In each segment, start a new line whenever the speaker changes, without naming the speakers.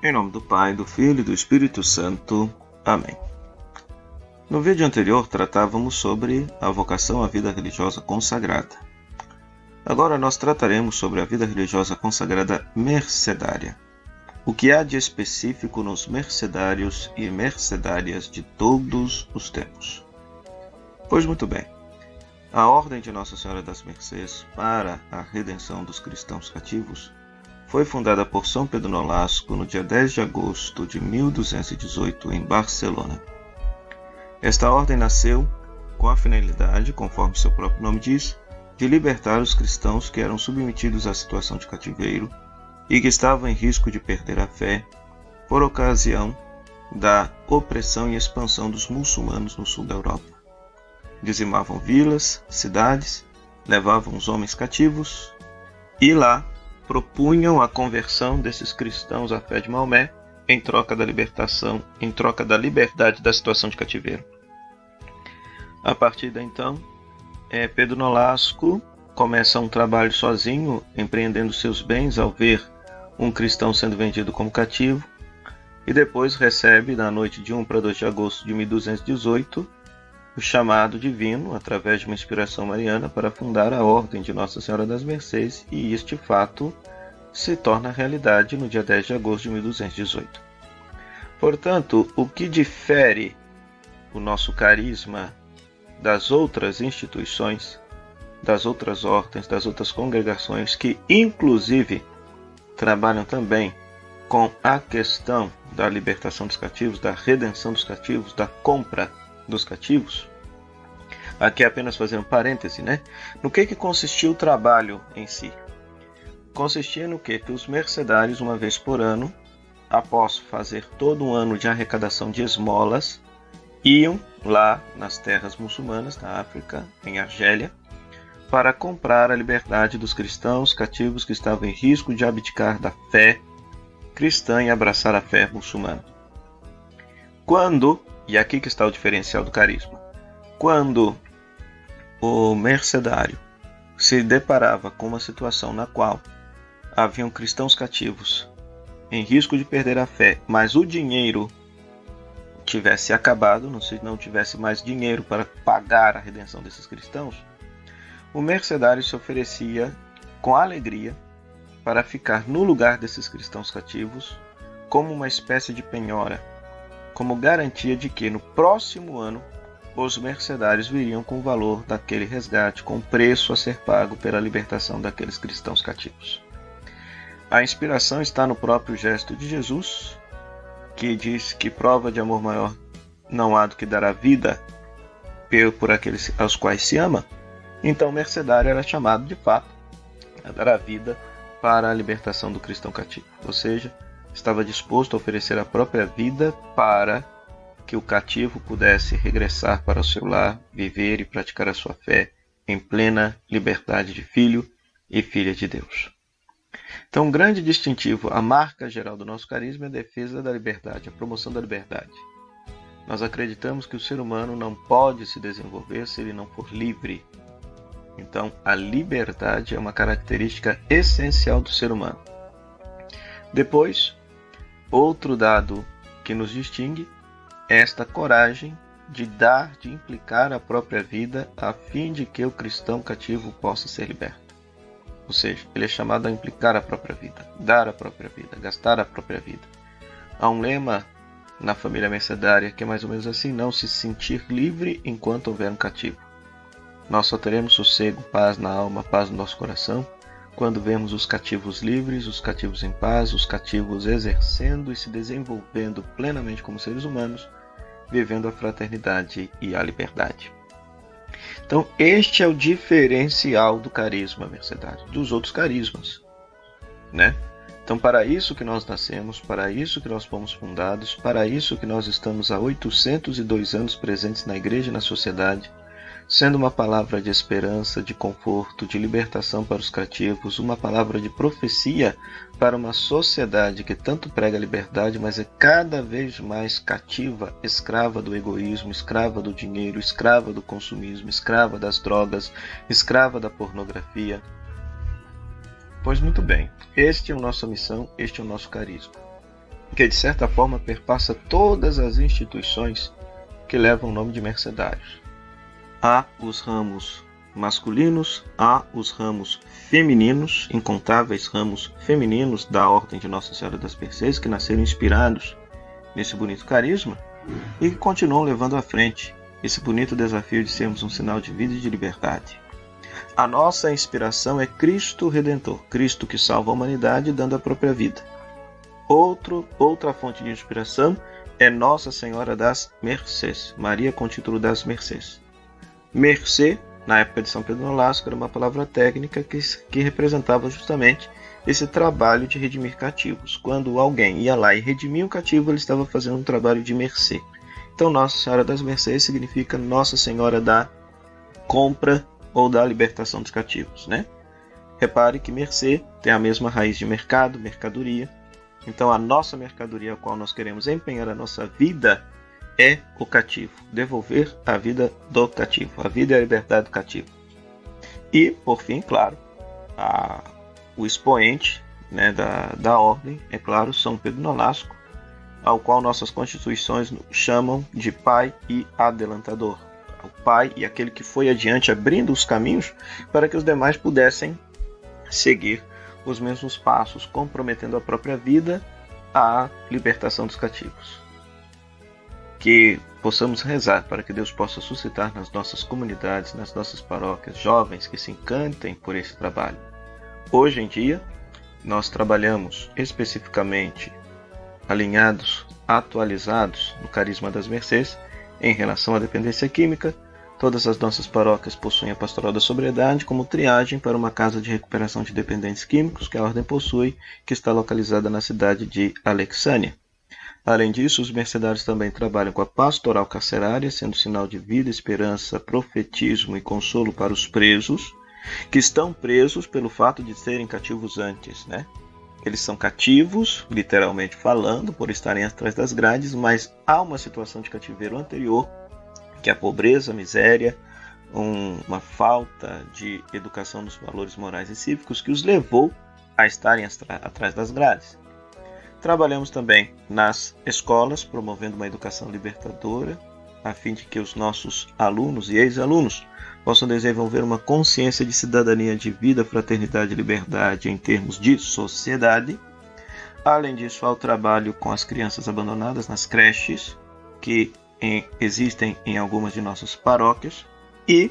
Em nome do Pai, do Filho e do Espírito Santo. Amém. No vídeo anterior tratávamos sobre a vocação à vida religiosa consagrada. Agora nós trataremos sobre a vida religiosa consagrada mercedária. O que há de específico nos mercedários e mercedárias de todos os tempos? Pois muito bem. A Ordem de Nossa Senhora das Mercês para a redenção dos cristãos cativos foi fundada por São Pedro Nolasco no dia 10 de agosto de 1218 em Barcelona. Esta ordem nasceu com a finalidade, conforme seu próprio nome diz, de libertar os cristãos que eram submetidos à situação de cativeiro e que estavam em risco de perder a fé por ocasião da opressão e expansão dos muçulmanos no sul da Europa. Dizimavam vilas, cidades, levavam os homens cativos e lá propunham a conversão desses cristãos à fé de Maomé em troca da libertação, em troca da liberdade da situação de cativeiro. A partir daí então, Pedro Nolasco começa um trabalho sozinho, empreendendo seus bens ao ver um cristão sendo vendido como cativo, e depois recebe, na noite de 1 para 2 de agosto de 1218, o chamado divino, através de uma inspiração mariana, para fundar a Ordem de Nossa Senhora das Mercês, e este fato se torna realidade no dia 10 de agosto de 1218. Portanto, o que difere o nosso carisma das outras instituições, das outras ordens, das outras congregações, que inclusive trabalham também com a questão da libertação dos cativos, da redenção dos cativos, da compra dos cativos. Aqui é apenas fazer um parêntese, né? No que consistia o trabalho em si? Consistia no que os mercedários, uma vez por ano, após fazer todo um ano de arrecadação de esmolas, iam lá nas terras muçulmanas da África, em Argélia, para comprar a liberdade dos cristãos cativos que estavam em risco de abdicar da fé cristã e abraçar a fé muçulmana. Quando, e aqui que está o diferencial do carisma, quando o mercedário se deparava com uma situação na qual haviam cristãos cativos em risco de perder a fé, mas o dinheiro tivesse acabado, não tivesse mais dinheiro para pagar a redenção desses cristãos, o mercedário se oferecia com alegria para ficar no lugar desses cristãos cativos como uma espécie de penhora, como garantia de que no próximo ano os mercedários viriam com o valor daquele resgate, com o preço a ser pago pela libertação daqueles cristãos cativos. A inspiração está no próprio gesto de Jesus, que diz que prova de amor maior não há do que dar a vida por aqueles aos quais se ama. Então o mercedário era chamado de fato a dar a vida para a libertação do cristão cativo, ou seja, estava disposto a oferecer a própria vida para que o cativo pudesse regressar para o seu lar, viver e praticar a sua fé em plena liberdade de filho e filha de Deus. Então, um grande distintivo, a marca geral do nosso carisma é a defesa da liberdade, a promoção da liberdade. Nós acreditamos que o ser humano não pode se desenvolver se ele não for livre. Então, a liberdade é uma característica essencial do ser humano. Depois, outro dado que nos distingue é esta coragem de dar, de implicar a própria vida a fim de que o cristão cativo possa ser liberto. Ou seja, ele é chamado a implicar a própria vida, dar a própria vida, gastar a própria vida. Há um lema na família mercedária que é mais ou menos assim: não se sentir livre enquanto houver um cativo. Nós só teremos sossego, paz na alma, paz no nosso coração, quando vemos os cativos livres, os cativos em paz, os cativos exercendo e se desenvolvendo plenamente como seres humanos, vivendo a fraternidade e a liberdade. Então, este é o diferencial do carisma mercedário, dos outros carismas, né? Então, para isso que nós nascemos, para isso que nós fomos fundados, para isso que nós estamos há 802 anos presentes na igreja e na sociedade, sendo uma palavra de esperança, de conforto, de libertação para os cativos, uma palavra de profecia para uma sociedade que tanto prega a liberdade, mas é cada vez mais cativa, escrava do egoísmo, escrava do dinheiro, escrava do consumismo, escrava das drogas, escrava da pornografia. Pois muito bem, este é a nossa missão, este é o nosso carisma. O que de certa forma perpassa todas as instituições que levam o nome de mercedários. Há os ramos masculinos, há os ramos femininos, incontáveis ramos femininos da Ordem de Nossa Senhora das Mercês, que nasceram inspirados nesse bonito carisma e que continuam levando à frente esse bonito desafio de sermos um sinal de vida e de liberdade. A nossa inspiração é Cristo Redentor, Cristo que salva a humanidade dando a própria vida. Outra fonte de inspiração é Nossa Senhora das Mercês, Maria com o título das Mercês. Mercê, na época de São Pedro Nolasco, era uma palavra técnica que representava justamente esse trabalho de redimir cativos. Quando alguém ia lá e redimia um cativo, ele estava fazendo um trabalho de mercê. Então, Nossa Senhora das Mercês significa Nossa Senhora da compra ou da libertação dos cativos, né? Repare que mercê tem a mesma raiz de mercado, mercadoria. Então, a nossa mercadoria a qual nós queremos empenhar a nossa vida é o cativo, devolver a vida do cativo, a vida e a liberdade do cativo. E, por fim, claro, o expoente, né, da ordem, é claro, São Pedro Nolasco, ao qual nossas constituições chamam de pai e adelantador. O pai e aquele que foi adiante abrindo os caminhos para que os demais pudessem seguir os mesmos passos, comprometendo a própria vida à libertação dos cativos. Que possamos rezar para que Deus possa suscitar nas nossas comunidades, nas nossas paróquias, jovens que se encantem por esse trabalho. Hoje em dia, nós trabalhamos especificamente alinhados, atualizados no carisma das Mercês em relação à dependência química. Todas as nossas paróquias possuem a Pastoral da Sobriedade como triagem para uma casa de recuperação de dependentes químicos que a ordem possui, que está localizada na cidade de Alexânia. Além disso, os mercedários também trabalham com a pastoral carcerária, sendo sinal de vida, esperança, profetismo e consolo para os presos, que estão presos pelo fato de serem cativos antes, né? Eles são cativos, literalmente falando, por estarem atrás das grades, mas há uma situação de cativeiro anterior, que é a pobreza, a miséria, uma falta de educação dos valores morais e cívicos que os levou a estarem atrás das grades. Trabalhamos também nas escolas, promovendo uma educação libertadora, a fim de que os nossos alunos e ex-alunos possam desenvolver uma consciência de cidadania, de vida, fraternidade e liberdade em termos de sociedade. Além disso, há o trabalho com as crianças abandonadas nas creches, que existem em algumas de nossas paróquias. E,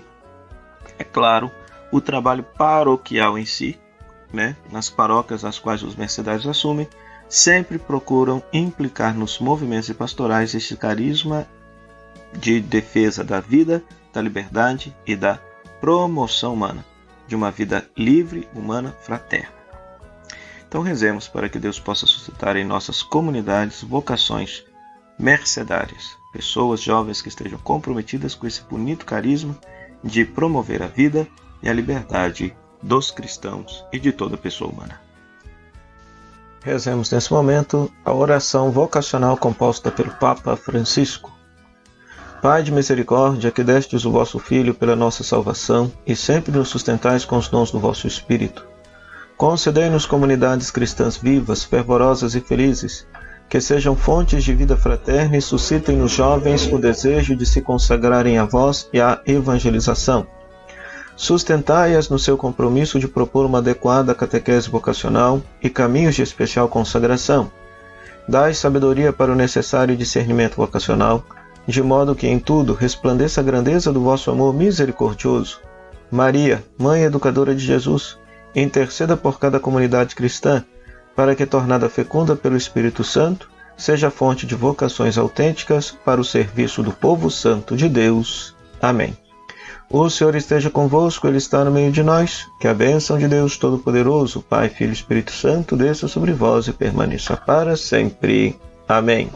é claro, o trabalho paroquial em si, né, nas paróquias às quais os mercedários assumem, sempre procuram implicar nos movimentos pastorais esse carisma de defesa da vida, da liberdade e da promoção humana, de uma vida livre, humana, fraterna. Então rezemos para que Deus possa suscitar em nossas comunidades vocações mercedárias, pessoas jovens que estejam comprometidas com esse bonito carisma de promover a vida e a liberdade dos cristãos e de toda pessoa humana. Rezemos nesse momento a oração vocacional composta pelo Papa Francisco. Pai de misericórdia, que destes o vosso Filho pela nossa salvação e sempre nos sustentais com os dons do vosso Espírito, concedei-nos comunidades cristãs vivas, fervorosas e felizes, que sejam fontes de vida fraterna e suscitem nos jovens o desejo de se consagrarem a vós e à evangelização. Sustentai-as no seu compromisso de propor uma adequada catequese vocacional e caminhos de especial consagração. Dai sabedoria para o necessário discernimento vocacional, de modo que em tudo resplandeça a grandeza do vosso amor misericordioso. Maria, Mãe Educadora de Jesus, interceda por cada comunidade cristã, para que, tornada fecunda pelo Espírito Santo, seja fonte de vocações autênticas para o serviço do povo santo de Deus. Amém. O Senhor esteja convosco, Ele está no meio de nós. Que a bênção de Deus Todo-Poderoso, Pai, Filho e Espírito Santo, desça sobre vós e permaneça para sempre. Amém.